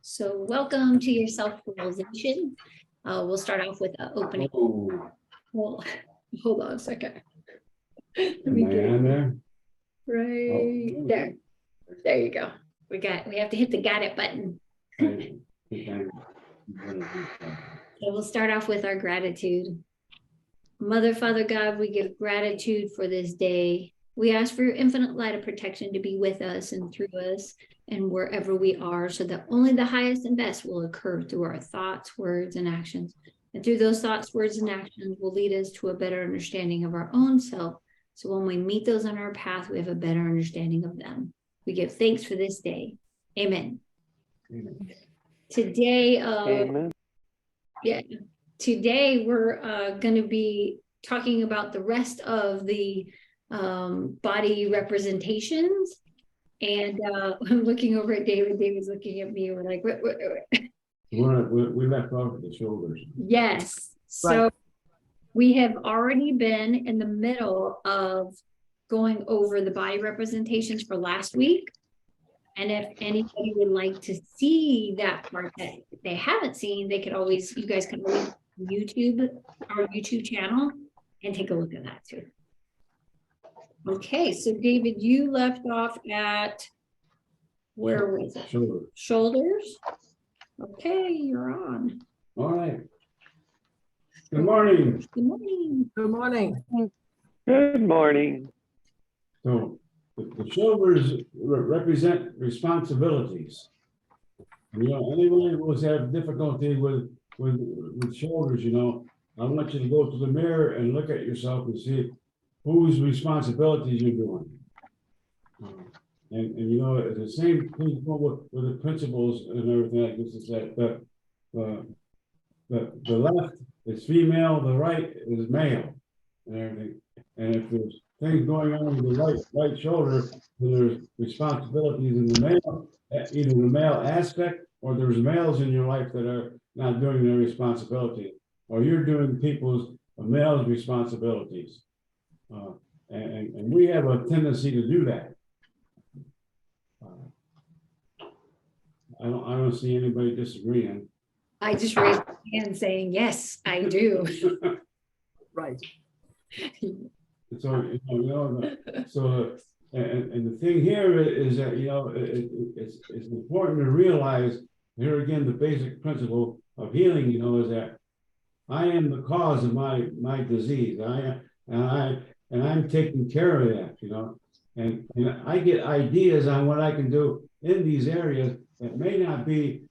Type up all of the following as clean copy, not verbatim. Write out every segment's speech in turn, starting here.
So welcome to your self-realization. We'll start off with an opening. Well, hold on a second. Let me Am I get on there? right there. There you go. We have to hit the got it button. Okay. So we'll start off with our gratitude. Mother, Father God, we give gratitude for this day. We ask for your infinite light of protection to be with us and through us and wherever we are, so that only the highest and best will occur through our thoughts, words, and actions. And through those thoughts, words, and actions will lead us to a better understanding of our own self. So when we meet those on our path, we have a better understanding of them. We give thanks for this day. Amen. Amen. Today, Amen. yeah, today we're going to be talking about the rest of the body representations. And I'm looking over at David. David's looking at me. We're like, what? We left off at the shoulders. Yes. So we have already been in the middle of going over the body representations for last week. And if anybody would like to see that part that they haven't seen, they could always, you guys can always YouTube, our YouTube channel, and take a look at that too. Okay, so David, you left off at, where was it? Shoulders. Shoulders. Okay, you're on. All right. Good morning. Good morning. Good morning. Good morning. So the shoulders represent responsibilities. You know, anyone who has had difficulty with shoulders, you know, I want you to go to the mirror and look at yourself and see whose responsibilities you're doing. And you know, it's the same thing with the principles and everything like this, is that the left is female, the right is male, and everything. And if there's things going on with the right shoulder, then there's responsibilities in the male, either the male aspect, or there's males in your life that are not doing their responsibility, or you're doing people's males' responsibilities. And we have a tendency to do that. I don't see anybody disagreeing. I just raised my hand saying, yes, I do. Right. So, and the thing here is that, you know, it's important to realize here again, the basic principle of healing, you know, is that I am the cause of my disease. And I'm taking care of that, you know, and I get ideas on what I can do in these areas that may not be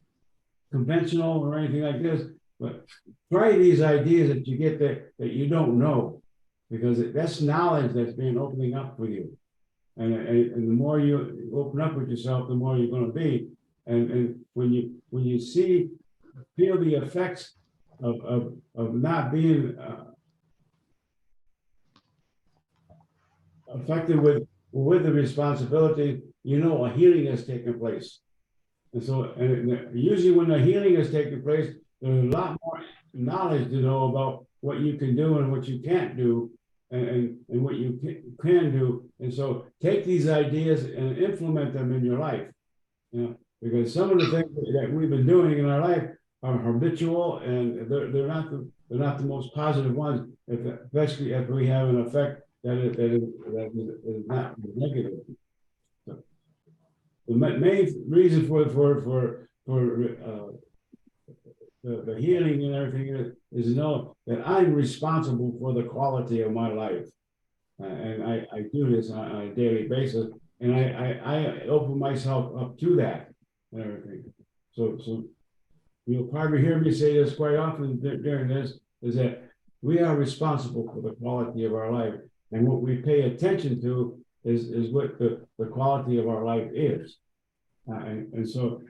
conventional or anything like this, but try these ideas that you get that you don't know, because that's knowledge that's being opening up for you. And the more you open up with yourself, the more you're going to be. And when you feel the effects of not being affected with the responsibility, you know, a healing has taken place. And so, usually when a healing has taken place, there's a lot more knowledge to know about what you can do and what you can't do, and what you can do. And so take these ideas and implement them in your life, you know, because some of the things that we've been doing in our life are habitual, and they're not the most positive ones, especially if we have an effect that is not negative. So the main reason for the healing and everything is to know that I'm responsible for the quality of my life, and I do this on a daily basis, and I open myself up to that and everything. So you'll probably hear me say this quite often during this, is that we are responsible for the quality of our life, and what we pay attention to is what the quality of our life is, and so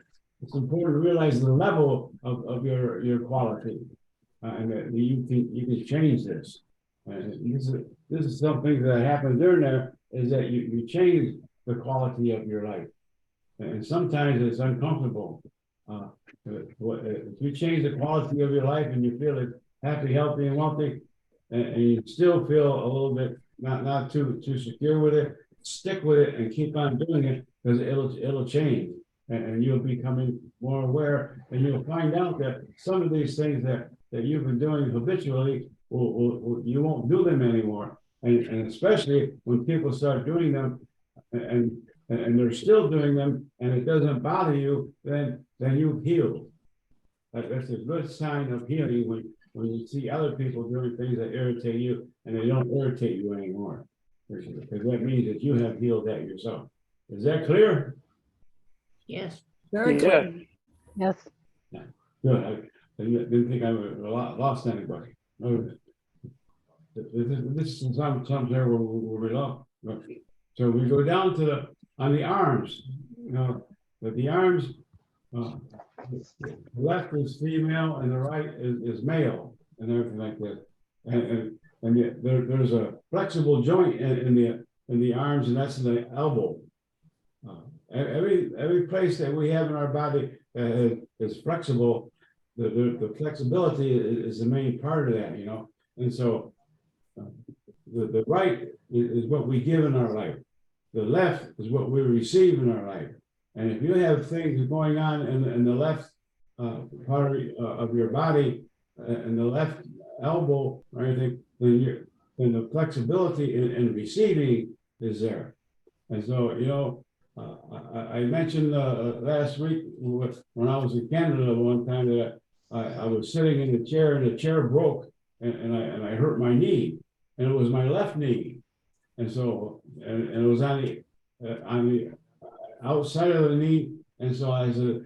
it's important to realize the level of your quality, and that you can change this. And this is something that happens during there, is that you change the quality of your life, and sometimes it's uncomfortable. If you change the quality of your life and you feel it happy, healthy, and wealthy, and you still feel a little bit not too secure with it, stick with it and keep on doing it, because it'll change, and you'll be becoming more aware, and you'll find out that some of these things that you've been doing habitually, you won't do them anymore, and especially when people start doing them, and they're still doing them, and it doesn't bother you, then you've healed. That's a good sign of healing when you see other people doing things that irritate you, and they don't irritate you anymore. Because that means that you have healed that yourself. Is that clear? Yes. Very Yes. clear. Yes. Good. I didn't think I lost anybody. No. This is some there where we lost. So we go down to on the arms, that the arms, the left is female and the right is male and everything like that. And there's a flexible joint in the arms, and that's in the elbow. Every place that we have in our body is flexible. The flexibility is the main part of that, and so the right is what we give in our life. The left is what we receive in our life. And if you have things going on in the left part of your body, and the left elbow or anything, then the flexibility in receiving is there. And so, I mentioned last week when I was in Canada one time that I was sitting in the chair and the chair broke and I hurt my knee, and it was my left knee. And so, and it was on the outside of the knee. And so I said,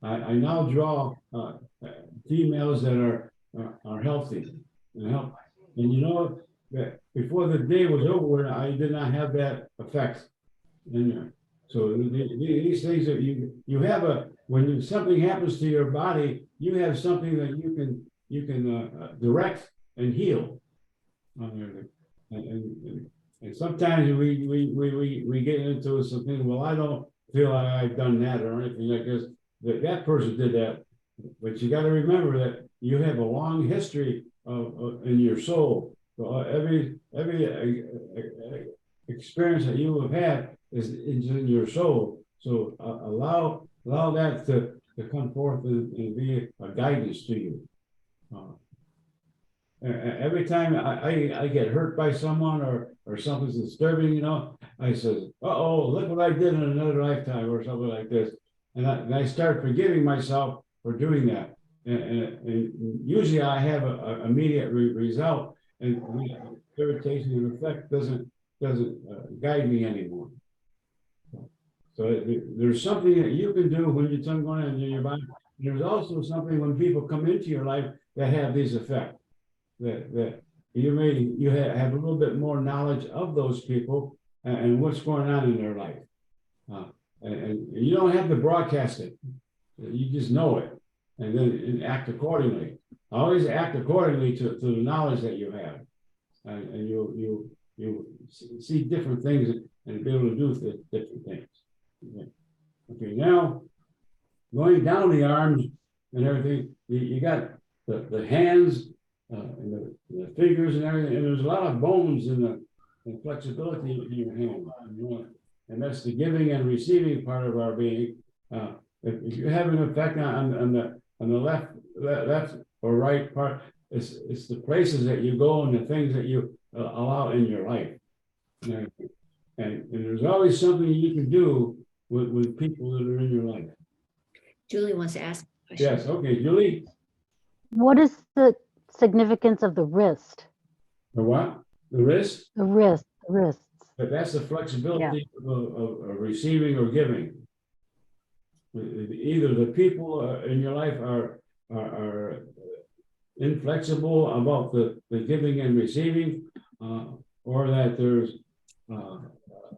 I now draw females that are healthy and healthy. And that before the day was over, I did not have that effect in there. So these things that you have when something happens to your body, you have something that you can direct and heal. And sometimes we get into something. Well, I don't feel like I've done that or anything like this. That person did that, but you got to remember that you have a long history of in your soul. So every experience that you have had is in your soul. So allow that to come forth and be a guidance to you. Every time I get hurt by someone or something's disturbing, I says, "Uh-oh, look what I did in another lifetime," or something like this, and I start forgiving myself for doing that. And usually I have an immediate result, and the irritation and effect doesn't guide me anymore. So there's something that you can do when your tongue going on in your body. There's also something when people come into your life that have these effects. That you have a little bit more knowledge of those people and what's going on in their life, and you don't have to broadcast it. You just know it, and then act accordingly. Always act accordingly to the knowledge that you have, and you see different things and be able to do different things. Okay, now going down the arms and everything, you got the hands. And the fingers and everything, and there's a lot of bones in the flexibility in your hand, and that's the giving and receiving part of our being. If you have an effect on the left or right part, it's the places that you go and the things that you allow in your life, and there's always something you can do with people that are in your life. Julie wants to ask a question. Yes, okay, Julie. What is the significance of the wrist? The what? The wrist? The wrists. But that's the flexibility of receiving or giving. Either the people in your life are inflexible about the giving and receiving, or that there's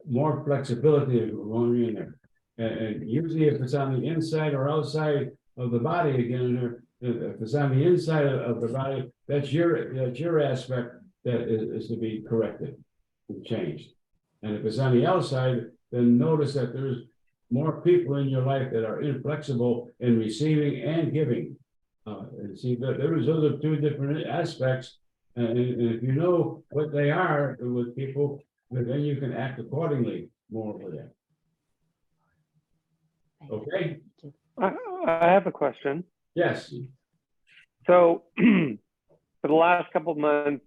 more flexibility going in there. And usually if it's on the inside or outside of the body again, if it's on the inside of the body, that's your aspect that is to be corrected and changed. And if it's on the outside, then notice that there's more people in your life that are inflexible in receiving and giving. And see that those are two different aspects. And if you know what they are with people, then you can act accordingly more with that. Okay, I, I have a question. yes, So for the last couple of months,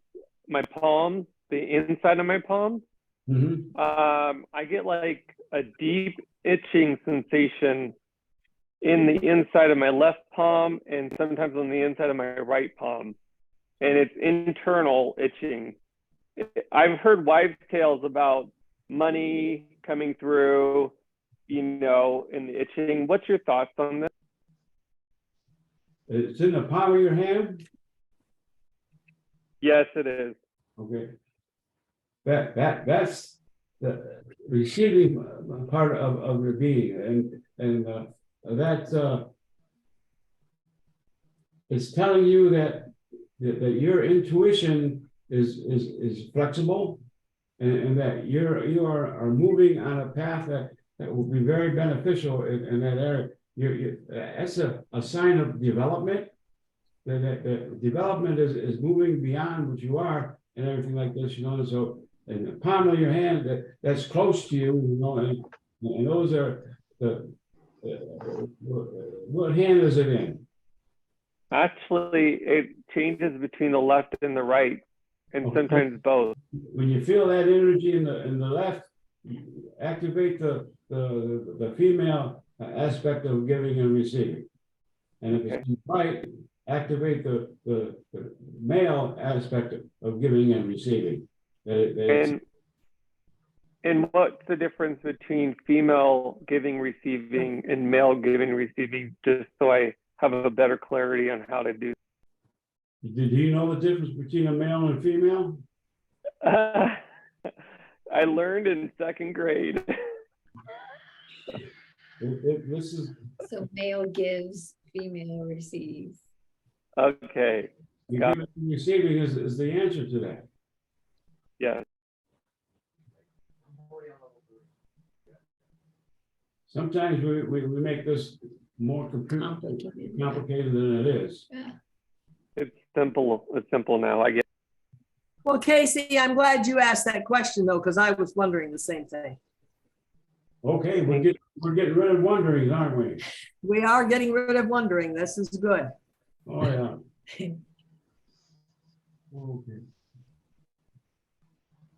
my palms, the inside of my palms, mhm, I get like a deep itching sensation in the inside of my left palm and sometimes on the inside of my right palm. And it's internal itching. I've heard wives' tales about money coming through, and the itching. What's your thoughts on this? it's in the palm of your hand, Yes, it is. okay. That's the receiving part of your being, and that it's telling you that your intuition is flexible, and that you are moving on a path that will be very beneficial in that area. That's a sign of development. That development is moving beyond what you are and everything like this, so in the palm of your hand that's close to you, and those are what hand is it in? Actually, it changes between the left and the right, and Okay. sometimes both. When you feel that energy in the left, you activate the female aspect of giving and receiving. And if it's right, activate the male aspect of giving and receiving. And what's the difference between female giving, receiving, and male giving, receiving? Just so I have a better clarity on how to do. Do you know the difference between a male and female? I learned in second grade. This is So male gives, female receives. Okay. giving and receiving is the answer to that. Yes. Sometimes we make this more complicated than it is. Yeah. It's simple. It's simple now. I get. Well, Casey, I'm glad you asked that question though, because I was wondering the same thing. Okay, we're getting rid of wonderings, aren't we? We are getting rid of wondering. This is good. Oh, yeah. Okay.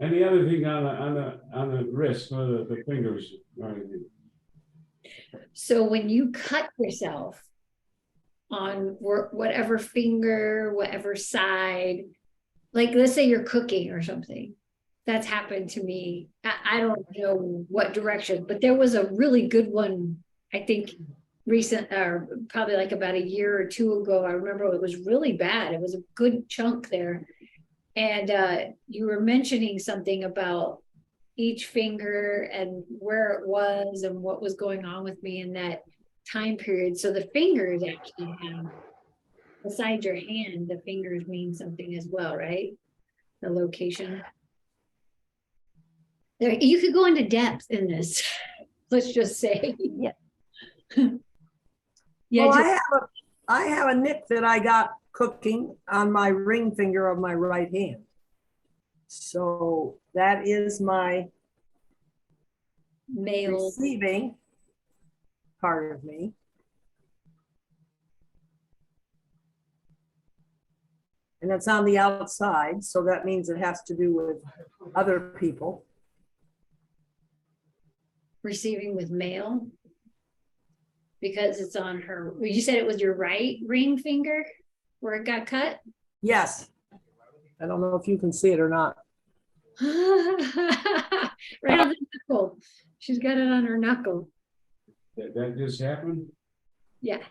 Any other thing on the wrist or the fingers or anything? So when you cut yourself on whatever finger, whatever side, like let's say you're cooking or something, that's happened to me. I don't know what direction, but there was a really good one, I think recent, or probably like about a year or two ago. I remember it was really bad. It was a good chunk there. And you were mentioning something about each finger and where it was and what was going on with me in that time period. So the fingers actually have, besides your hand, the fingers mean something as well, right? The location. There, you could go into depth in this. Let's just say. Yeah. Yeah. Well, I have a nick that I got cooking on my ring finger of my right hand. So that is my male. receiving part of me. And it's on the outside, so that means it has to do with other people. Receiving with male. Because it's on her, you said it was your right ring finger where it got cut? Yes. I don't know if you can see it or not. Right on the knuckle. She's got it on her knuckle. That just happened? Yeah.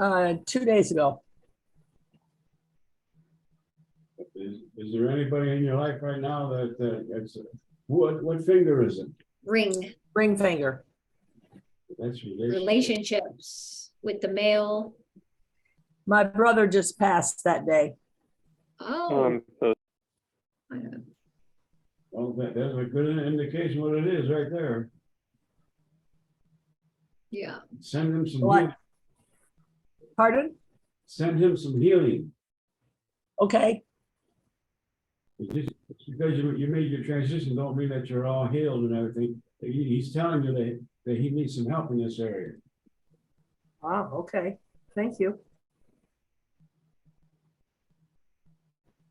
2 days ago. Is there anybody in your life right now that's what finger is it? Ring. Ring finger. That's Relationships with the male. My brother just passed that day. Oh. So Well, that's a good indication what it is right there. Yeah. Send him some What? healing. Pardon? Send him some healing. Okay. Just because you made your transition don't mean that you're all healed and everything. He's telling you that he needs some help in this area. Wow, okay, thank you.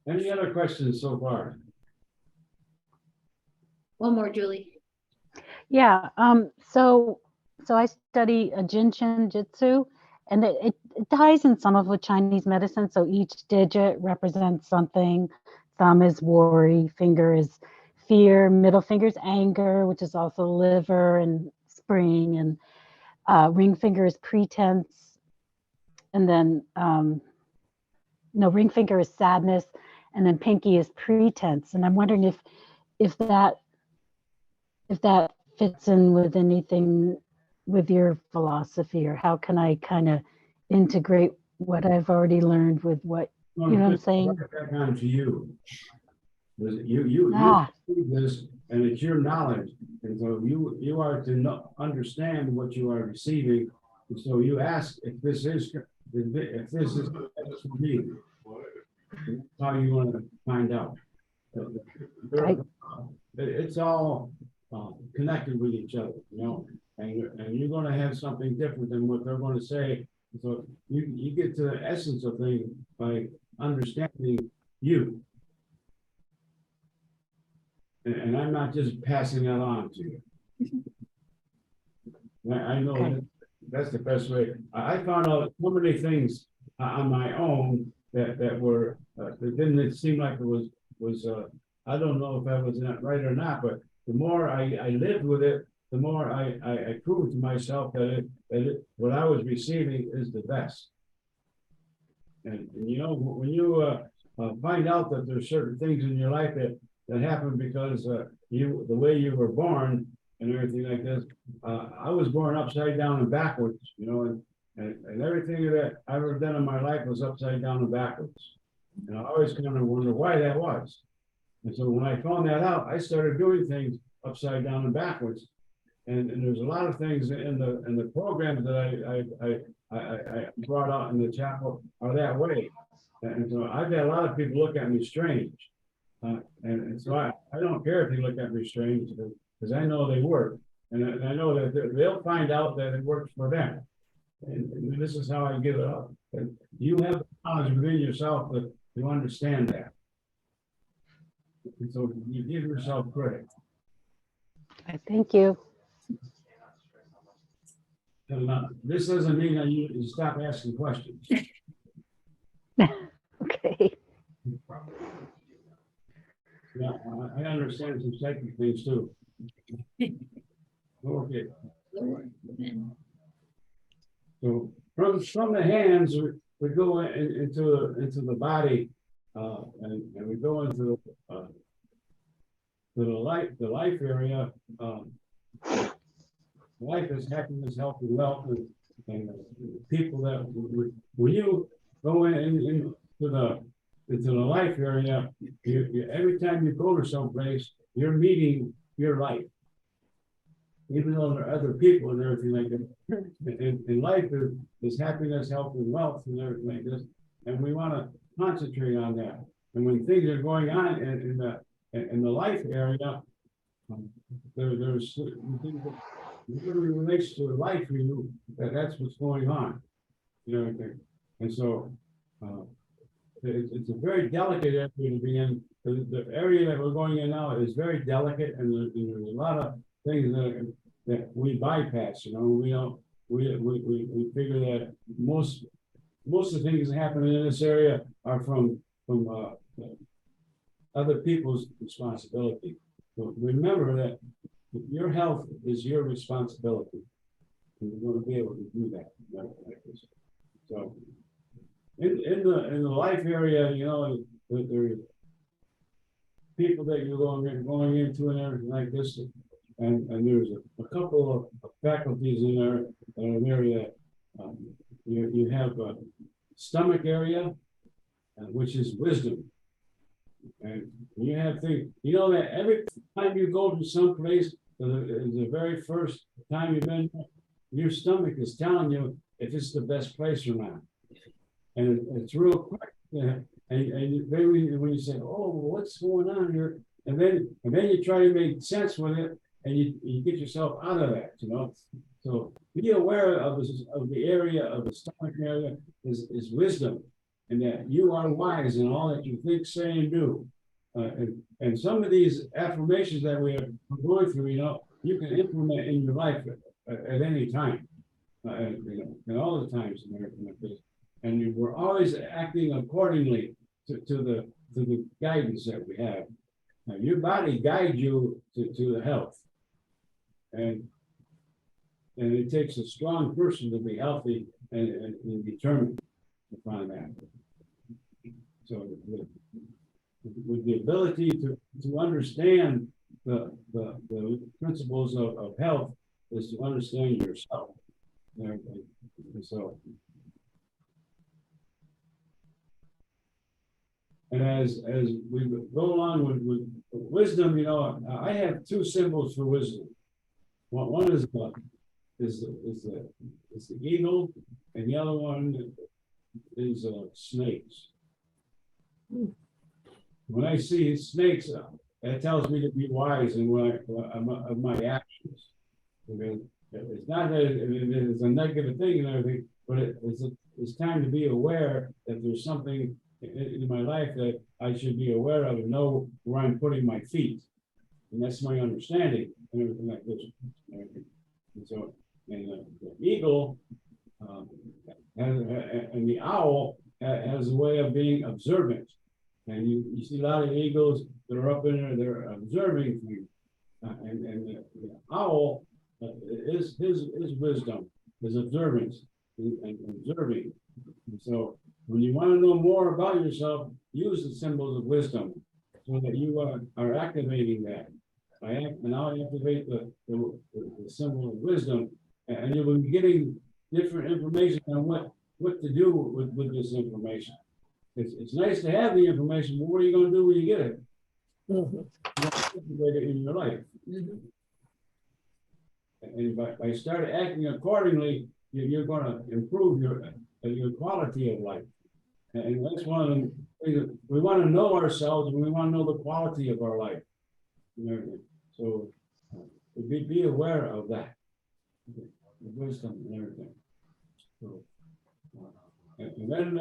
Any other questions so far? One more, Julie. Yeah, so I study Jinshin Jitsu, and it ties in some of with Chinese medicine. So each digit represents something. Thumb is worry, finger is fear, middle finger is anger, which is also liver and spring, and ring finger is pretense, and then no, ring finger is sadness, and then pinky is pretense. And I'm wondering if that fits in with anything with your philosophy, or how can I kind of integrate what I've already learned with what, you know what I'm saying? Back on to you. You Ah, do this, and it's your knowledge, and so you are to understand what you are receiving. And so you ask if this is for me. That's how you want to find out. It's all connected with each other, you know, and you're going to have something different than what they're going to say. So you get to the essence of things by understanding you. And I'm not just passing that on to you. I know Okay. that's the best way. I found out so many things on my own that were that didn't seem like it was I don't know if that was not right or not, but the more I lived with it, the more I proved to myself that what I was receiving is the best. And you know, when you find out that there's certain things in your life that happen because the way you were born and everything like this, I was born upside down and backwards, you know, and everything that I've ever done in my life was upside down and backwards. And I always kind of wonder why that was. And so when I found that out, I started doing things upside down and backwards. And there's a lot of things in the programs that I brought out in the chapel are that way. And so I've had a lot of people look at me strange. And so I don't care if they look at me strange because I know they work. And I know that they'll find out that it works for them. And this is how I give it up. And you have the knowledge within yourself to understand that. And so you give yourself credit. thank you. And this doesn't mean that you stop asking questions. Okay. Yeah, I understand some psychic things too. Okay, so from the hands, we go into the body, and we go into the life area. Life is happiness, health, and wealth, and people that when you go into the life area, every time you go to someplace, you're meeting your life. Even though there are other people and everything like that. And life is happiness, health, and wealth, and everything like this. And we want to concentrate on that. And when things are going on in the life area, there's things that really relates to life for you, that's what's going on. You know what I mean? And so it's a very delicate area to be in. The area that we're going in now is very delicate, and there's a lot of things that we bypass. You know, we figure that most of the things that happen in this area are from other people's responsibility. So remember that your health is your responsibility, and you're going to be able to do that. So in the life area, you know, there's people that you're going into and everything like this, and there's a couple of faculties in there that are area. You have a stomach area, which is wisdom. And you have things, you know, that every time you go to some place, the very first time you've been, your stomach is telling you if it's the best place or not. And it's real quick. And then when you say, oh, what's going on here? And then you try to make sense with it, and you get yourself out of that, you know. So be aware of the area of the stomach area is wisdom, and that you are wise in all that you think, say, and do. And some of these affirmations that we are going through, you know, you can implement in your life at any time, you know, and all the times and everything like this. And we're always acting accordingly to the guidance that we have. Now, your body guides you to the health, and it takes a strong person to be healthy and determined upon that. So with the ability to understand the principles of health is to understand yourself. And so, and as we go along with wisdom, you know, I have two symbols for wisdom. One is the eagle, and the other one is snakes. When I see snakes, that tells me to be wise in of my actions. It's not that it's a negative thing and everything, but it's time to be aware that there's something in my life that I should be aware of and know where I'm putting my feet. And that's my understanding and everything like this. And so, and the eagle and the owl has a way of being observant. And you see a lot of eagles that are up in there, they're observing things. And the owl is his wisdom, his observance, and observing. And so when you want to know more about yourself, use the symbols of wisdom so that you are activating that. And I'll activate the symbol of wisdom, and you will be getting different information on what to do with this information. It's nice to have the information, but what are you going to do when you get it? You activate it in your life. And by start acting accordingly, you're going to improve your quality of life. And that's one of the things. We want to know ourselves, and we want to know the quality of our life. So be aware of that, the wisdom and everything. So, and then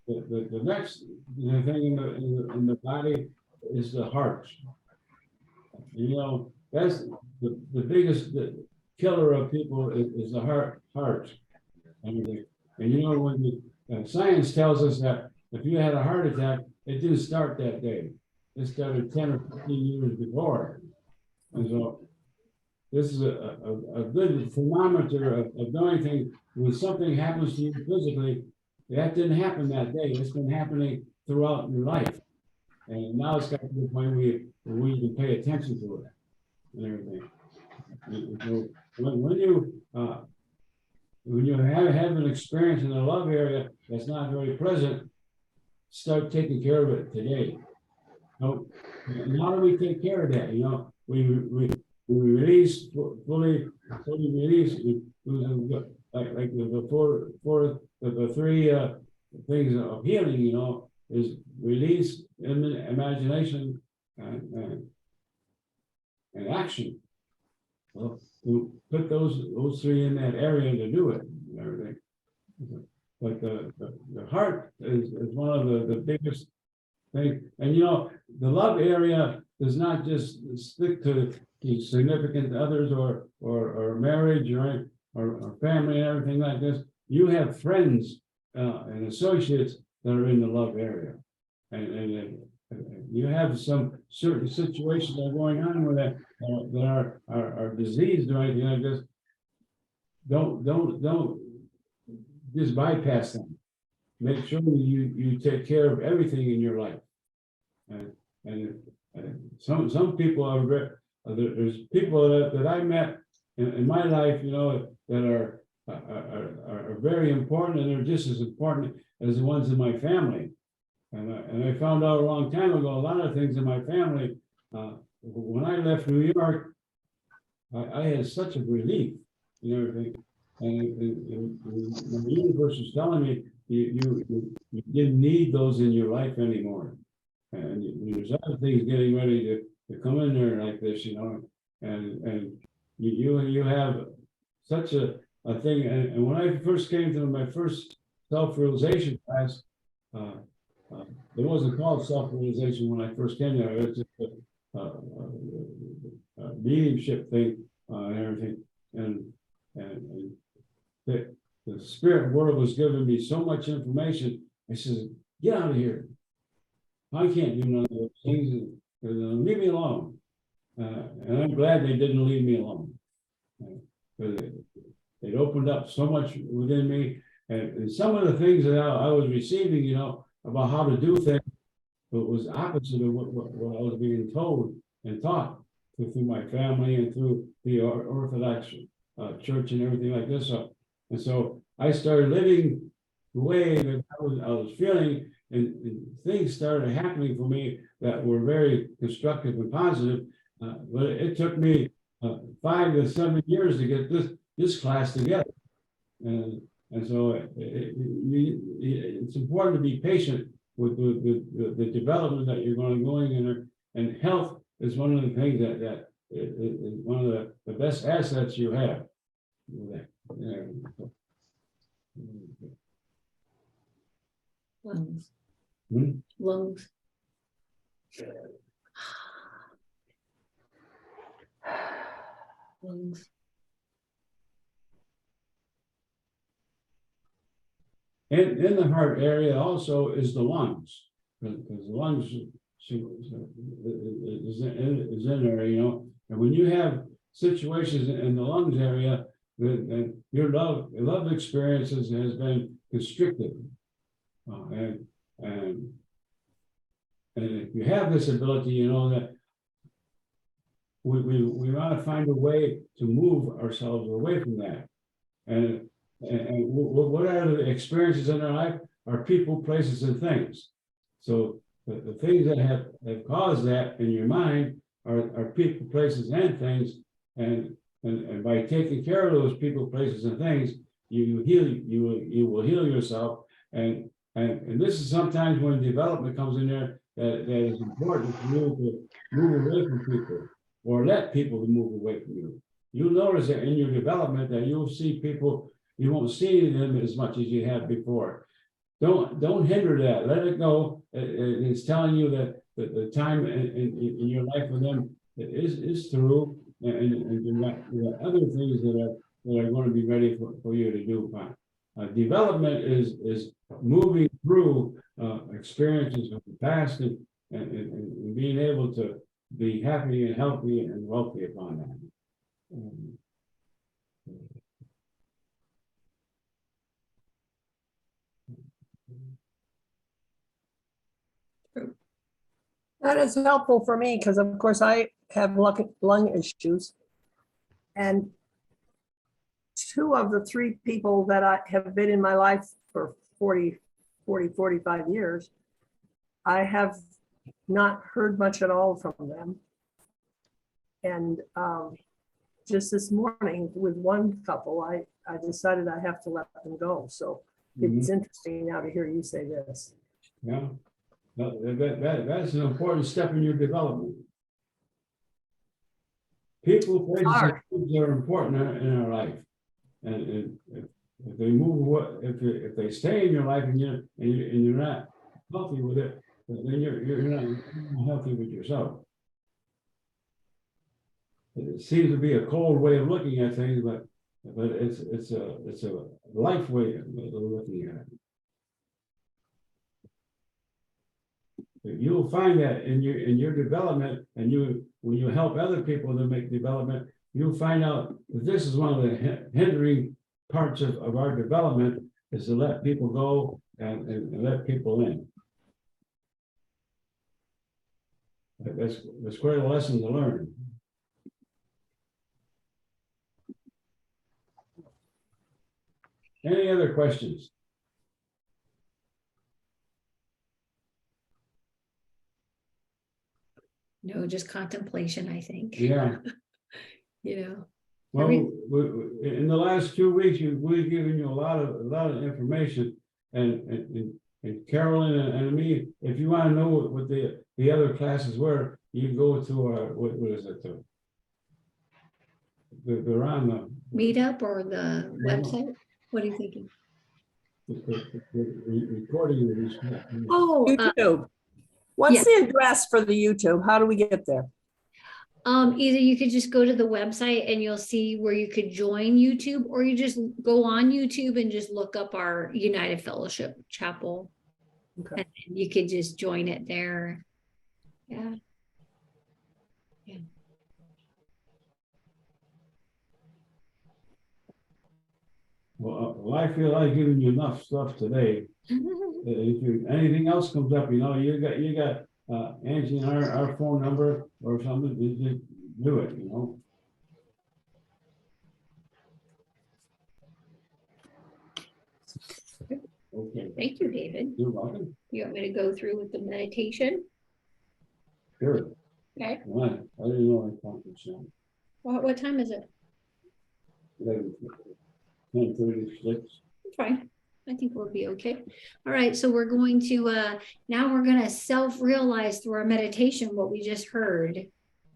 the next thing in the body is the heart. You know, that's the biggest killer of people is the heart. And you know, when science tells us that if you had a heart attack, it didn't start that day. It started 10 or 15 years before. And so this is a good thermometer of knowing things. When something happens to you physically, that didn't happen that day. It's been happening throughout your life. And now it's got to the point where we can pay attention to it and everything. When you have an experience in the love area that's not very pleasant, start taking care of it today. So, and how do we take care of that? You know, we release fully release. Like the three things of healing, you know, is release, imagination, and action. Well, we put those three in that area to do it and everything. But the heart is one of the biggest things. And you know, the love area does not just stick to significant others or marriage or family and everything like this. You have friends and associates that are in the love area, and you have some certain situations that are going on with that are diseased or anything like this. Don't just bypass them. Make sure you take care of everything in your life, and some people are there's people that I met in my life, you know, that are very important, and they're just as important as the ones in my family. And I found out a long time ago, a lot of things in my family, when I left New York, I had such a relief, you know, and the universe was telling me you didn't need those in your life anymore. And there's other things getting ready to come in there like this, you know, and you have such a thing. And when I first came to my first self-realization class, it wasn't called self-realization when I first came there. It was just a mediumship thing and everything. And the spirit world was giving me so much information. I said, get out of here. I can't do none of those things. Leave me alone. And I'm glad they didn't leave me alone. It opened up so much within me. And some of the things that I was receiving, you know, about how to do things, it was opposite of what I was being told and taught through my family and through the Orthodox church and everything like this. And so I started living the way that I was feeling, and things started happening for me that were very constructive and positive. But it took me 5 to 7 years to get this class together. And so it's important to be patient with the development that you're going in, and health is one of the things that is one of the best assets you have. Lungs. Hmm? Lungs. Lungs. And in the heart area also is the lungs, because the lungs is in there, you know. And when you have situations in the lungs area, then your love experiences has been constricted, and if you have this ability, you know that we want to find a way to move ourselves away from that, and what are the experiences in our life are people, places, and things. So the things that have caused that in your mind are people, places, and things, and by taking care of those people, places, and things, you will heal yourself, and this is sometimes when development comes in there that is important for you to move away from people or let people move away from you. You'll notice that in your development that you'll see people. You won't see them as much as you have before. Don't hinder that. Let it go. It's telling you that the time in your life with them is through, and you got other things that are going to be ready for you to do. Development is moving through experiences of the past and being able to be happy and healthy and wealthy upon that. That is helpful for me because, of course, I have lung issues. And 2 of the 3 people that I have been in my life for 45 years, I have not heard much at all from them. And just this morning with one couple, I decided I have to let them go. So it's interesting now to hear you say this. Yeah. That's an important step in your development. People, places, and things are important in our life, and if they move away, if they stay in your life and you're not healthy with it, then you're not healthy with yourself. It seems to be a cold way of looking at things, but it's a life way of looking at it. You'll find that in your development, and when you help other people to make development, you'll find out that this is one of the hindering parts of our development, is to let people go and let people in. That's quite a lesson to learn. Any other questions? No, just contemplation, I think. Yeah. You know. Well, in the last 2 weeks, we've given you a lot of information, and Carolyn and me, if you want to know what the other classes were, you go to our, what is it? they're on Meetup or the Yeah. website? What are you thinking? the recording of these. Oh, YouTube. What's the address for the YouTube? How do we get there? either you could just go to the website and you'll see where you could join YouTube, or you just go on YouTube and just look up our United Fellowship Chapel. Okay. And you could just join it there. Yeah. Well, I feel like giving you enough stuff today. If anything else comes up, you got Angie and our phone number or something, just do it, Okay, Thank you, David. you're welcome. You want me to go through with the meditation? Sure. Okay. Why? I didn't know I thought you said What time is it? 10:36. Fine. I think we'll be okay. All right, so we're going to now we're going to self-realize through our meditation what we just heard,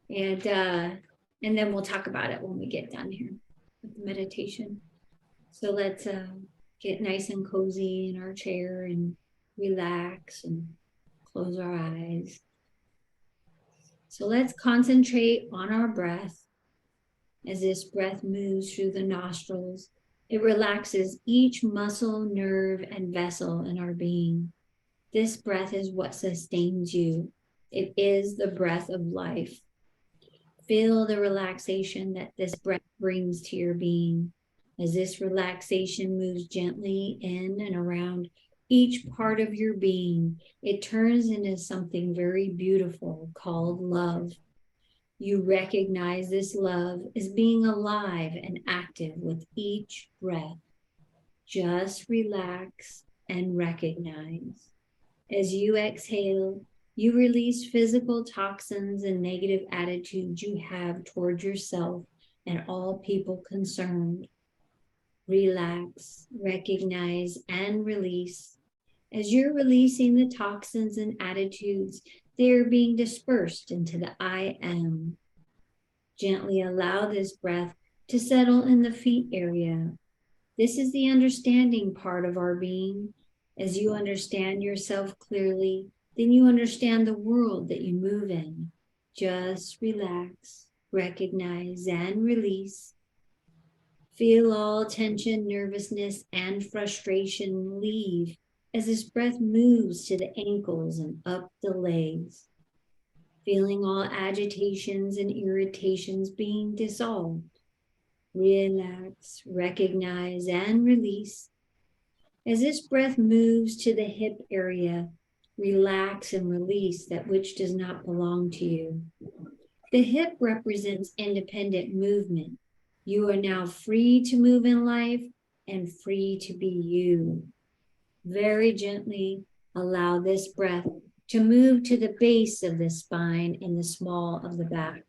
and then we'll talk about it when we get done here with the meditation. So let's get nice and cozy in our chair and relax and close our eyes. So let's concentrate on our breath. As this breath moves through the nostrils, it relaxes each muscle, nerve, and vessel in our being. This breath is what sustains you. It is the breath of life. Feel the relaxation that this breath brings to your being. As this relaxation moves gently in and around each part of your being, it turns into something very beautiful called love. You recognize this love as being alive and active with each breath. Just relax and recognize. As you exhale, you release physical toxins and negative attitudes you have toward yourself and all people concerned. Relax, recognize, and release. As you're releasing the toxins and attitudes, they are being dispersed into the I am. Gently allow this breath to settle in the feet area. This is the understanding part of our being. As you understand yourself clearly, then you understand the world that you move in. Just relax, recognize, and release. Feel all tension, nervousness, and frustration leave as this breath moves to the ankles and up the legs. Feeling all agitations and irritations being dissolved. Relax, recognize, and release. As this breath moves to the hip area, relax and release that which does not belong to you. The hip represents independent movement. You are now free to move in life and free to be you. Very gently allow this breath to move to the base of the spine and the small of the back.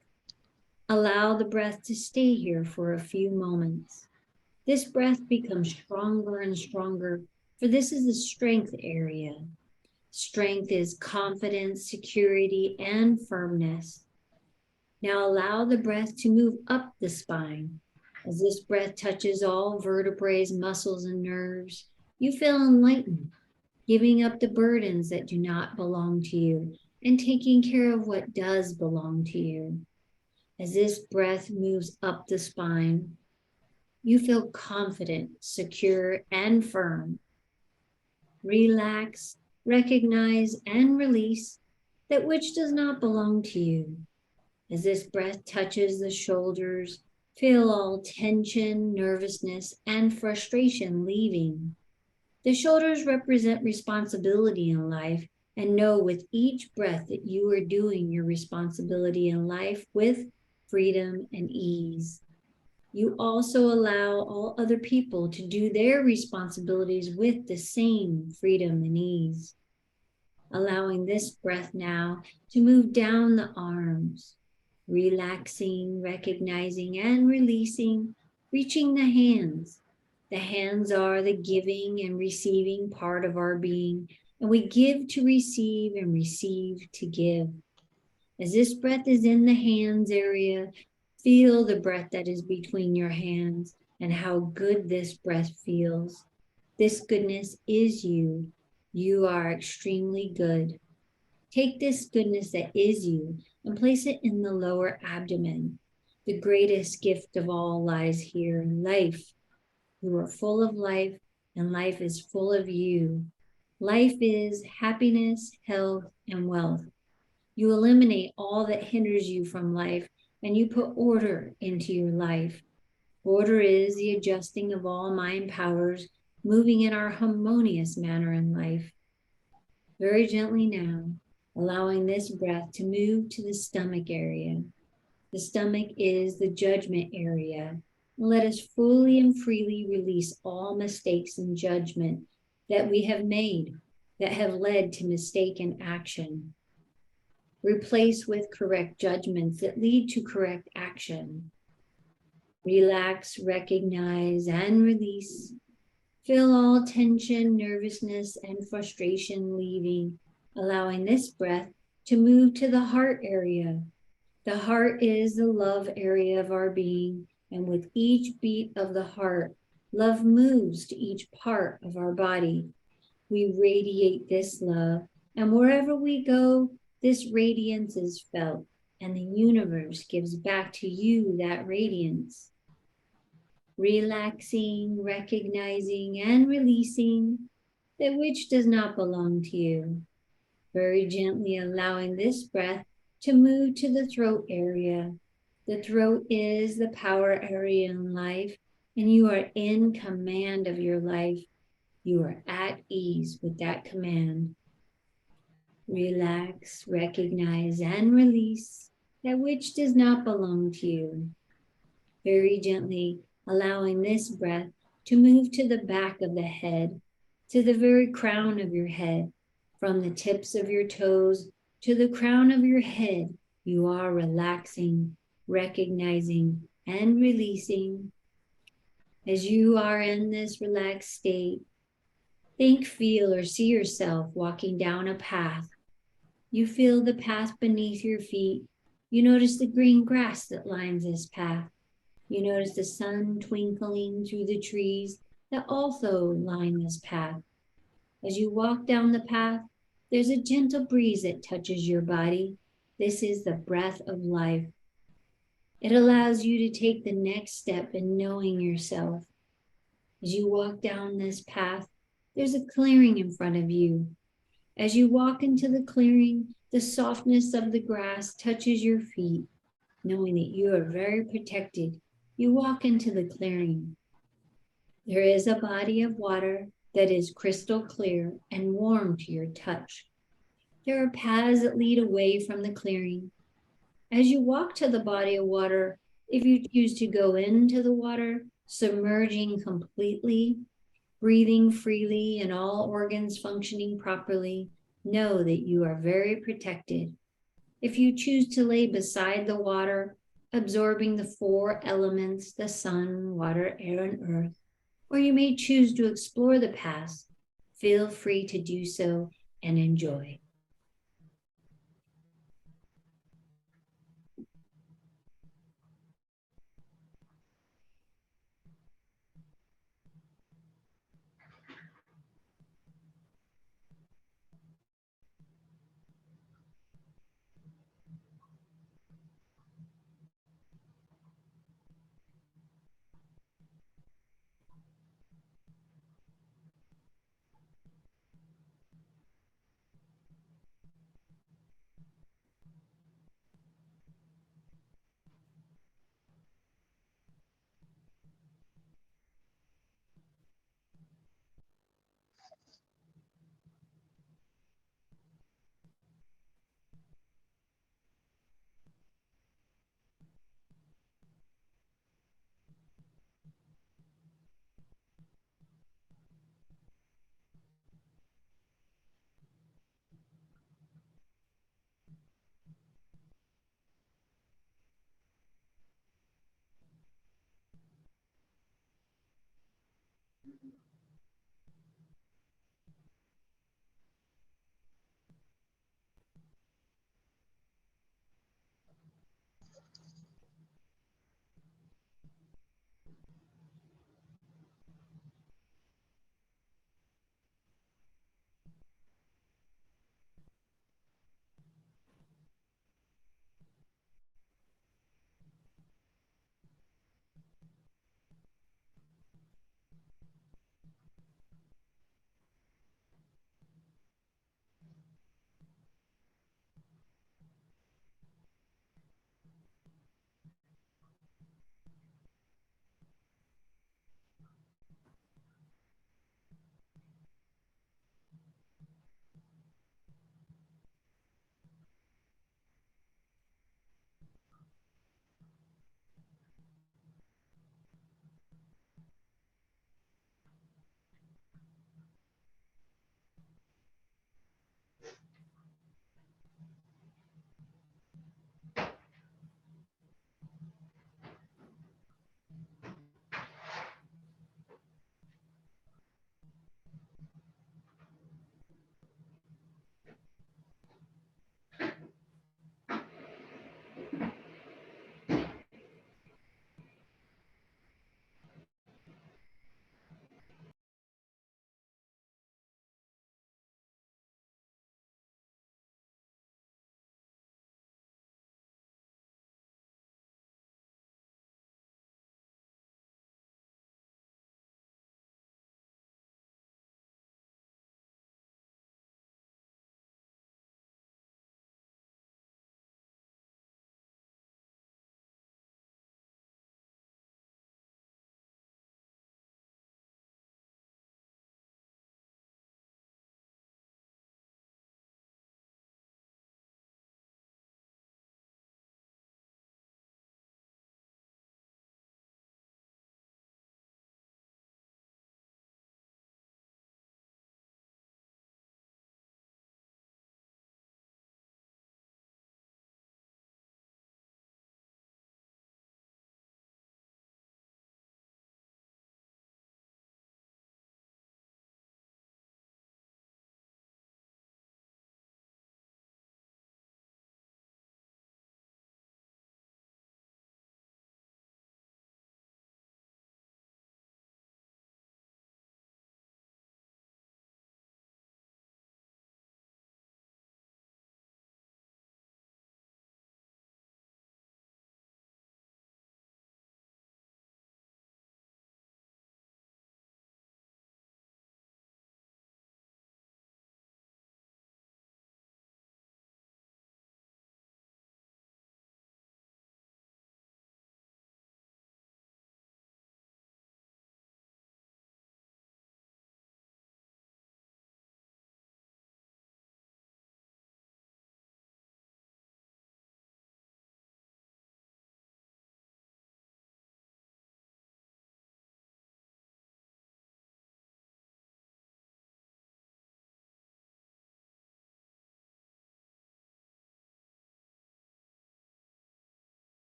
Allow the breath to stay here for a few moments. This breath becomes stronger and stronger, for this is the strength area. Strength is confidence, security, and firmness. Now allow the breath to move up the spine. As this breath touches all vertebrae, muscles, and nerves, you feel enlightened, giving up the burdens that do not belong to you and taking care of what does belong to you. As this breath moves up the spine, you feel confident, secure, and firm. Relax, recognize, and release that which does not belong to you. As this breath touches the shoulders, feel all tension, nervousness, and frustration leaving. The shoulders represent responsibility in life, and know with each breath that you are doing your responsibility in life with freedom and ease. You also allow all other people to do their responsibilities with the same freedom and ease. Allowing this breath now to move down the arms, relaxing, recognizing, and releasing, reaching the hands. The hands are the giving and receiving part of our being, and we give to receive and receive to give. As this breath is in the hands area, Feel the breath that is between your hands and how good this breath feels. This goodness is you. You are extremely good. Take this goodness that is you and place it in the lower abdomen. The greatest gift of all lies here in life. You are full of life, and life is full of you. Life is happiness, health, and wealth. You eliminate all that hinders you from life, and you put order into your life. Order is the adjusting of all mind powers, moving in our harmonious manner in life. Very gently now, allowing this breath to move to the stomach area. The stomach is the judgment area. Let us fully and freely release all mistakes and judgment that we have made that have led to mistaken action. Replace with correct judgments that lead to correct action. Relax, recognize, and release. Feel all tension, nervousness, and frustration leaving, allowing this breath to move to the heart area. The heart is the love area of our being, and with each beat of the heart, love moves to each part of our body. We radiate this love, and wherever we go, this radiance is felt, and the universe gives back to you that radiance. Relaxing, recognizing, and releasing that which does not belong to you. Very gently allowing this breath to move to the throat area. The throat is the power area in life, and you are in command of your life. You are at ease with that command. Relax, recognize, and release that which does not belong to you. Very gently allowing this breath to move to the back of the head, to the very crown of your head. From the tips of your toes to the crown of your head, you are relaxing, recognizing, and releasing. As you are in this relaxed state, think, feel, or see yourself walking down a path. You feel the path beneath your feet. You notice the green grass that lines this path. You notice the sun twinkling through the trees that also line this path. As you walk down the path, there's a gentle breeze that touches your body. This is the breath of life. It allows you to take the next step in knowing yourself. As you walk down this path, there's a clearing in front of you. As you walk into the clearing, the softness of the grass touches your feet, knowing that you are very protected. You walk into the clearing. There is a body of water that is crystal clear and warm to your touch. There are paths that lead away from the clearing. As you walk to the body of water, if you choose to go into the water, submerging completely, breathing freely and all organs functioning properly, know that you are very protected. If you choose to lay beside the water, absorbing the four elements, the sun, water, air, and earth, or you may choose to explore the past, feel free to do so and enjoy.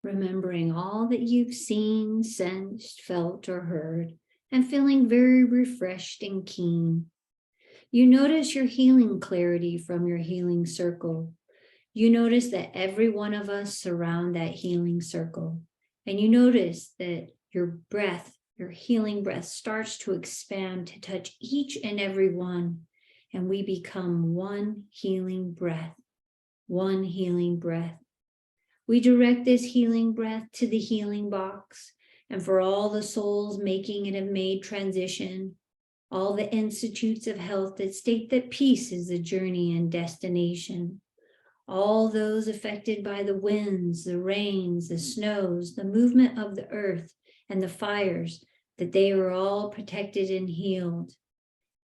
remembering all that you've seen, sensed, felt, or heard, and feeling very refreshed and keen. You notice your healing clarity from your healing circle. You notice that every one of us surround that healing circle. And you notice that your breath, your healing breath, starts to expand to touch each and every one. And we become one healing breath, one healing breath. We direct this healing breath to the healing box. And for all the souls making and have made transition, all the institutes of health that state that peace is the journey and destination, all those affected by the winds, the rains, the snows, the movement of the earth, and the fires, that they are all protected and healed.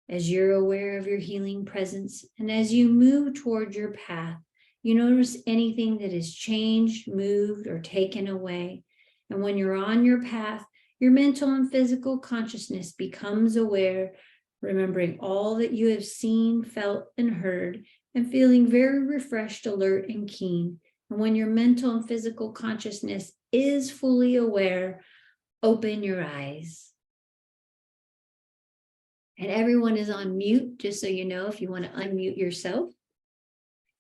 As you're aware of your healing presence, and as you move toward your path, you notice anything that is changed, moved, or taken away. And when you're on your path, your mental and physical consciousness becomes aware, remembering all that you have seen, felt, and heard, and feeling very refreshed, alert, and keen. And when your mental and physical consciousness is fully aware, open your eyes. And everyone is on mute, just so you know, if you want to unmute yourself.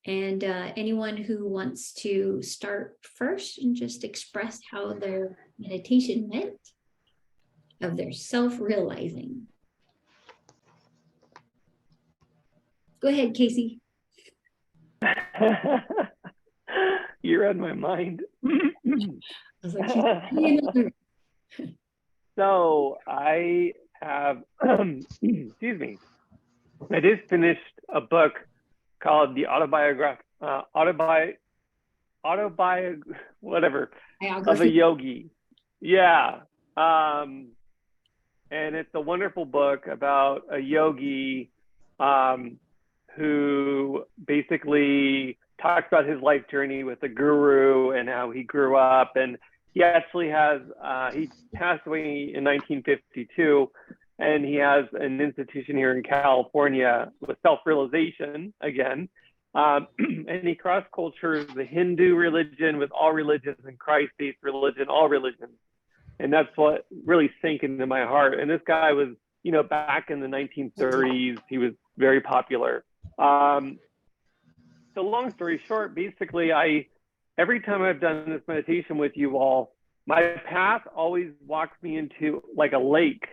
And anyone who wants to start first and just express how their meditation went, of their self-realizing. Go ahead, Casey. You're on my mind. I was like, "You So I have, excuse me, I just finished a book called The whatever, of a yogi. Yeah. And it's a wonderful book about a yogi who basically talks about his life journey with the guru and how he grew up. And he actually has, he passed away in 1952, and he has an institution here in California with self-realization again. And he cross-cultures the Hindu religion with all religions and Christ-based religion, all religions. And that's what really sank into my heart. And this guy was, you know, back in the 1930s, he was very popular. So long story short, basically, every time I've done this meditation with you all, my path always walks me into like a lake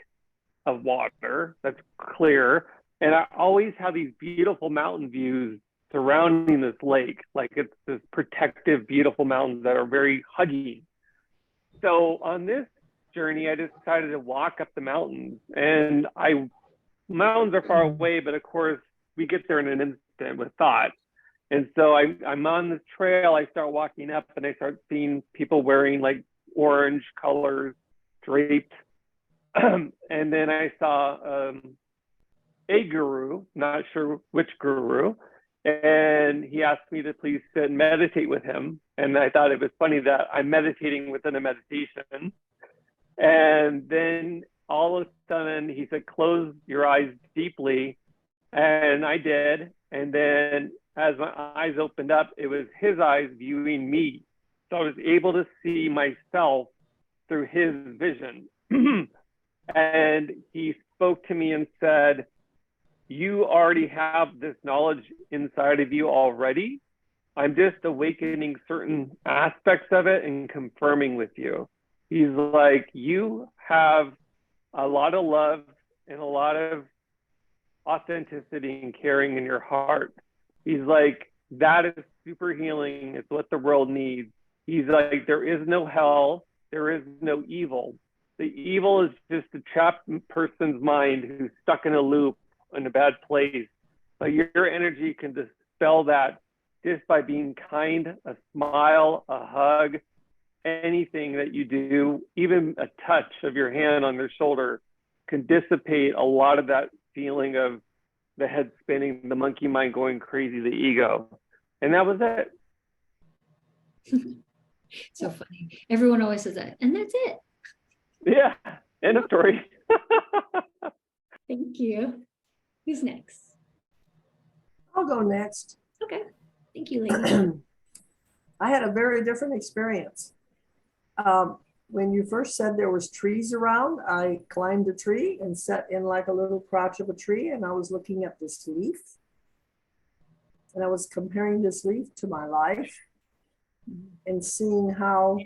of water that's clear. And I always have these beautiful mountain views surrounding this lake. Like it's this protective, beautiful mountains that are very huggy. So on this journey, I decided to walk up the mountains, and mountains are far away, but of course we get there in an instant with thought. And so I'm on this trail, I start walking up, and I start seeing people wearing like orange colors draped. And then I saw a guru, not sure which guru, and he asked me to please sit and meditate with him. And I thought it was funny that I'm meditating within a meditation. And then all of a sudden he said, close your eyes deeply. And I did. And then as my eyes opened up, it was his eyes viewing me. So I was able to see myself through his vision. And he spoke to me and said, you already have this knowledge inside of you already. I'm just awakening certain aspects of it and confirming with you. He's like, you have a lot of love and a lot of authenticity and caring in your heart. He's like, that is super healing. It's what the world needs. He's like, there is no hell. There is no evil. The evil is just a trapped person's mind who's stuck in a loop in a bad place. But your energy can dispel that just by being kind, a smile, a hug, anything that you do, even a touch of your hand on their shoulder can dissipate a lot of that feeling of the head spinning, the monkey mind going crazy, the ego. And that was it. So funny. Everyone always says that. And that's it. Yeah. End of story. Thank you. Who's next? I'll go next. Okay. Thank you, lady. I had a very different experience. When you first said there was trees around, I climbed a tree and sat in like a little crotch of a tree, and I was looking at this leaf. And I was comparing this leaf to my life and seeing how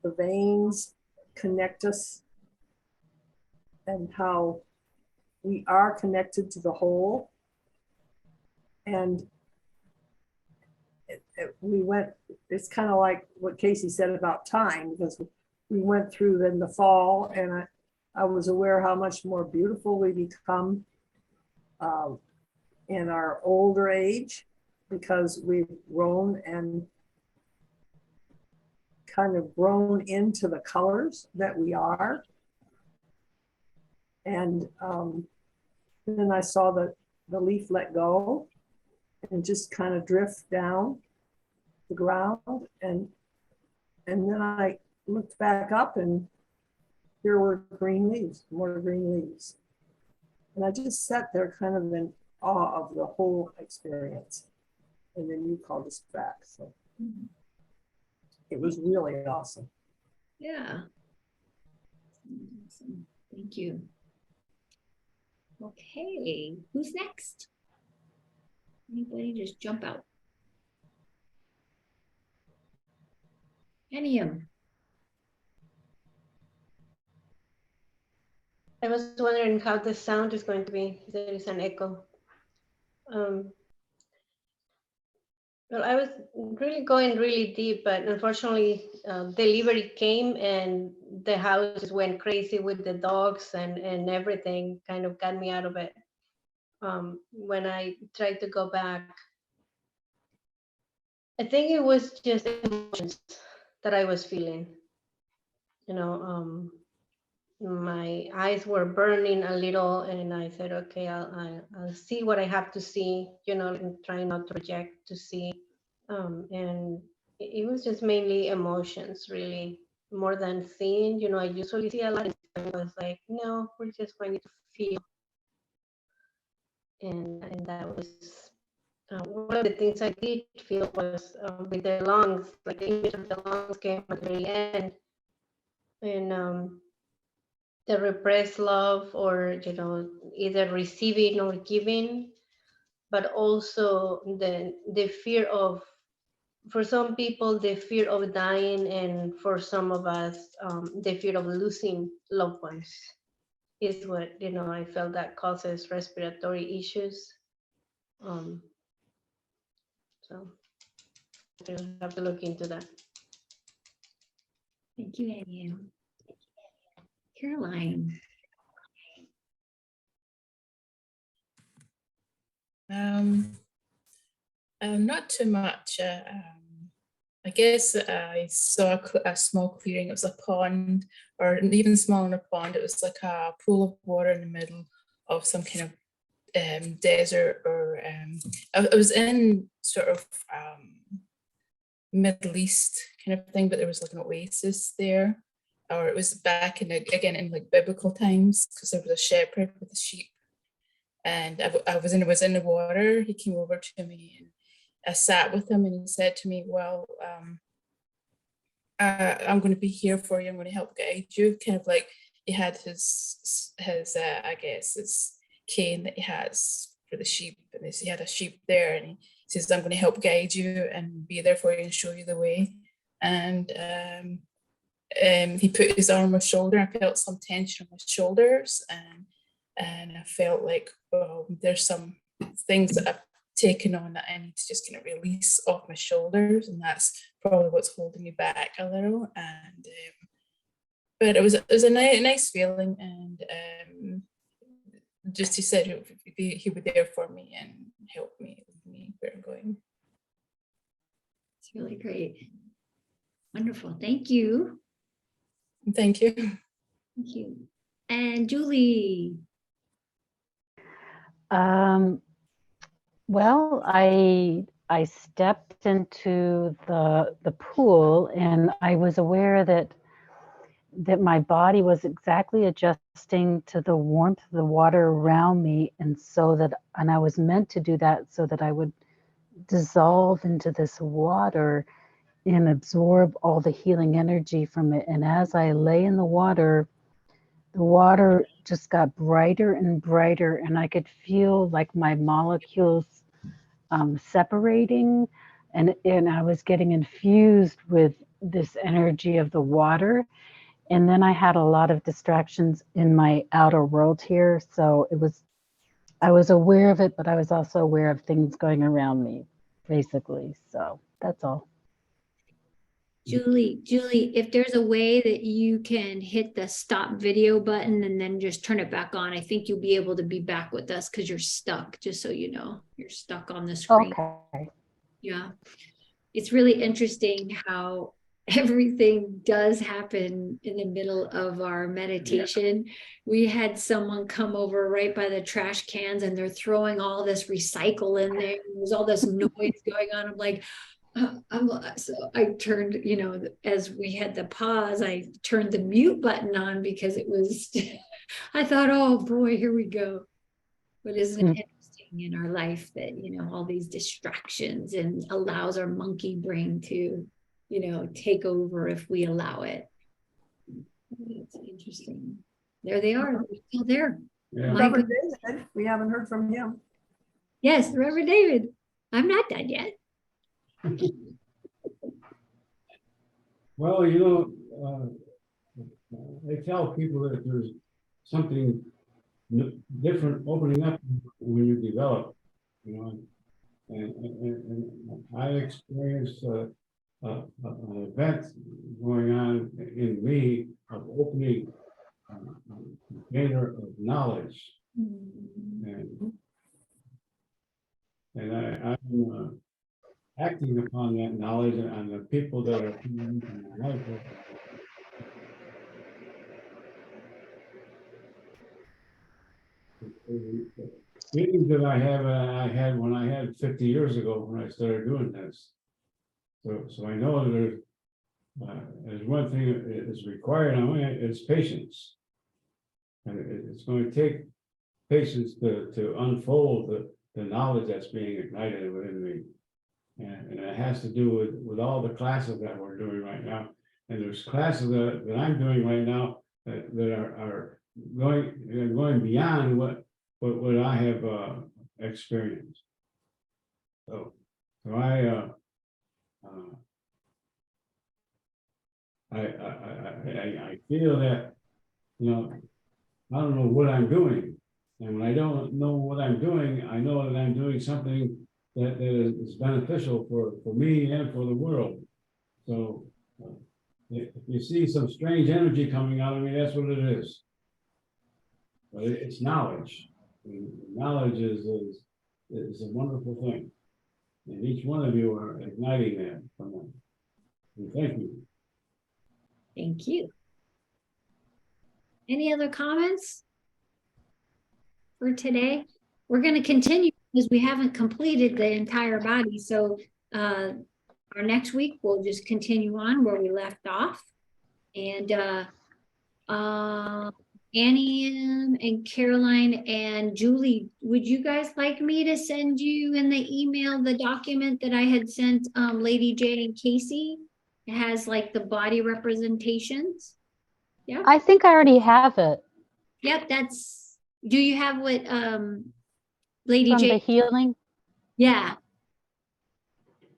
the veins connect us and how we are connected to the whole. And we went, it's kind of like what Casey said about time, because we went through then the fall, and I was aware how much more beautiful we become in our older age, because we've grown and kind of grown into the colors that we are. And then I saw the leaf let go and just kind of drift down the ground. And then I looked back up, and there were green leaves, more green leaves. And I just sat there kind of in awe of the whole experience. And then you called us back. So it was really awesome. Yeah. Awesome. Thank you. Okay, who's next? Anybody just jump out? Any of them? I was wondering how the sound is going to be. There is an echo. Well, I was really going really deep, but unfortunately, delivery came and the house went crazy with the dogs and everything kind of got me out of it. When I tried to go back, I think it was just emotions that I was feeling. You know, my eyes were burning a little, and I said, okay, I'll see what I have to see, you know, and try not to project to see. And it was just mainly emotions, really, more than seeing. You know, I usually see a lot, and I was like, no, we're just going to feel. And that was one of the things I did feel was with the lungs, like the image of the lungs came at the very end. And the repressed love, or, you know, either receiving or giving, but also the fear of, for some people, the fear of dying, and for some of us, the fear of losing loved ones is what, you know, I felt that causes respiratory issues. So I have to look into that. Thank you, Annie. Caroline. Not too much. I guess I saw a small clearing. It was a pond, or even smaller than a pond. It was like a pool of water in the middle of some kind of desert, or I was in sort of Middle East kind of thing, but there was like an oasis there, or it was back in again in like biblical times, because there was a shepherd with a sheep, and I was in the water. He came over to me, and I sat with him, and he said to me, well, I'm going to be here for you. I'm going to help guide you. Kind of like he had his I guess his cane that he has for the sheep, and he had a sheep there, and he says, I'm going to help guide you and be there for you and show you the way. And he put his arm on my shoulder. I felt some tension on my shoulders, and I felt like, well, there's some things that I've taken on that I need to just kind of release off my shoulders, and that's probably what's holding me back a little. And but it was a nice feeling, and just he said he would be there for me and help me where I'm going. It's really great. Wonderful. Thank you. Thank you. Thank you. And Julie. Well, I stepped into the pool, and I was aware that my body was exactly adjusting to the warmth of the water around me, and I was meant to do that so that I would dissolve into this water and absorb all the healing energy from it. And as I lay in the water just got brighter and brighter, and I could feel like my molecules separating, and I was getting infused with this energy of the water. And then I had a lot of distractions in my outer world here. So I was aware of it, but I was also aware of things going around me, basically. So that's all. Julie, if there's a way that you can hit the stop video button and then just turn it back on, I think you'll be able to be back with us because you're stuck, just so you know, you're stuck on the screen. Okay. Yeah. It's really interesting how everything does happen in the middle of our meditation. Yeah. We had someone come over right by the trash cans and they're throwing all this recycle in there. There's all this noise going on. I'm like, so I turned, you know, as we had the pause, I turned the mute button on because it was, I thought, oh boy, here we go. But isn't it interesting in our life that, you know, all these distractions and allows our monkey brain to, you know, take over if we allow it. It's interesting. There they are. They're still there. Yeah. Reverend David, we haven't heard from him. Yes, Reverend David. I'm not done yet. Well, you know, I tell people that there's something different opening up when you develop, you know, and I experienced an event going on in me of opening a container of knowledge, and I'm acting upon that knowledge and the people that are coming into my life. Feelings that I had when I had 50 years ago when I started doing this. So I know there's one thing that is required on me, it's patience. And it's going to take patience to unfold the knowledge that's being ignited within me. And it has to do with all the classes that we're doing right now. And there's classes that I'm doing right now that are going beyond what I have experienced. So I feel that, you know, I don't know what I'm doing. And when I don't know what I'm doing, I know that I'm doing something that is beneficial for me and for the world. So if you see some strange energy coming out of me, that's what it is. But it's knowledge. And knowledge is a wonderful thing. And each one of you are igniting that from them. And thank you. Thank you. Any other comments for today? We're going to continue because we haven't completed the entire body. So our next week, we'll just continue on where we left off. And Annie and Caroline and Julie, would you guys like me to send you in the email the document that I had sent Lady J and Casey? It has like the body representations. Yeah. I think I already have it. Yep, do you have what Lady From J? the healing? Yeah.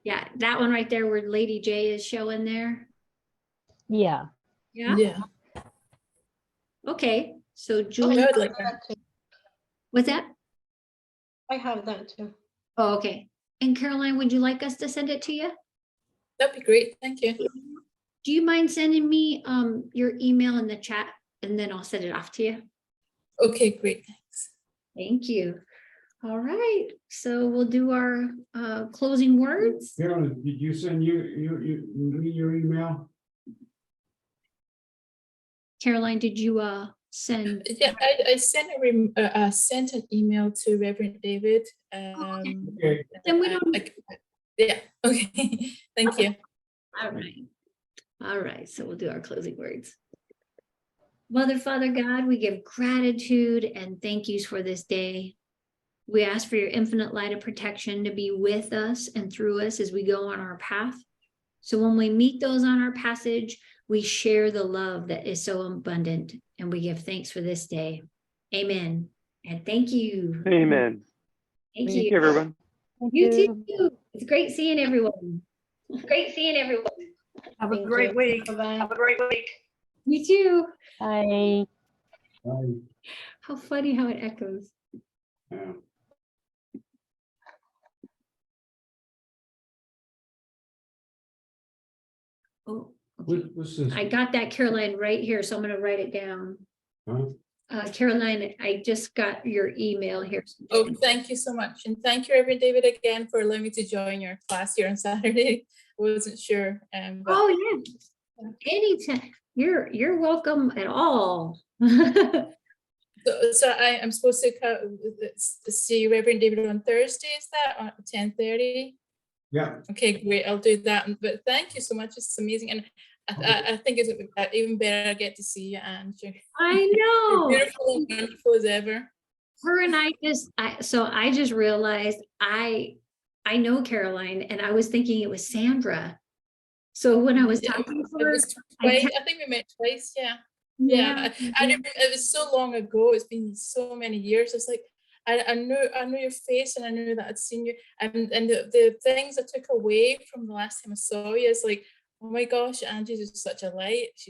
Yeah, that one right there where Lady J is showing there. Yeah. Yeah. Yeah. Okay. So I Julie, have like that too. what's that? I have that too. Oh, okay. And Caroline, would you like us to send it to you? That'd be great. Thank you. Do you mind sending me your email in the chat and then I'll send it off to you? Okay, great. Thanks. Thank you. All right. So we'll do our closing words. Carolyn, did you send your email? Caroline, did you send? Yeah, I sent sent an email to Reverend David. Okay. Then we don't. Yeah. Okay. Thank you. All right. All right. So we'll do our closing words. Mother, Father, God, we give gratitude and thank yous for this day. We ask for your infinite light of protection to be with us and through us as we go on our path. So when we meet those on our passage, we share the love that is so abundant, and we give thanks for this day. Amen. And thank you. Amen. Thank Thank you. you, everyone. Thank You you. too. It's great seeing everyone. Great seeing everyone. Have a Thank great you. week. Bye-bye. Have a great week. You too. Bye. How funny how it echoes. Yeah. Oh, What's this? I got that, Caroline, right here, so I'm gonna write it down. Huh? Caroline, I just got your email here. Oh, thank you so much. And thank you, Reverend David, again for allowing me to join your class here on Saturday. I wasn't sure. But Oh, yeah. Anytime. You're welcome at all. so I'm supposed to see Reverend David on Thursday, is that at 10:30? Yeah, Okay, great. I'll do that. But thank you so much. It's amazing. And I think it's even better I get to see you, and I you're know. beautiful and wonderful as ever. Her and I just realized I know Caroline, and I was thinking it was Sandra. So when I was talking to It her, was twice. I think we met twice. Yeah. yeah, I remember it was so long ago. It's been so many years. It's like I knew your face, and I knew that I'd seen you. And the things I took away from the last time I saw you is like, oh my gosh, Angie's just such a light. She's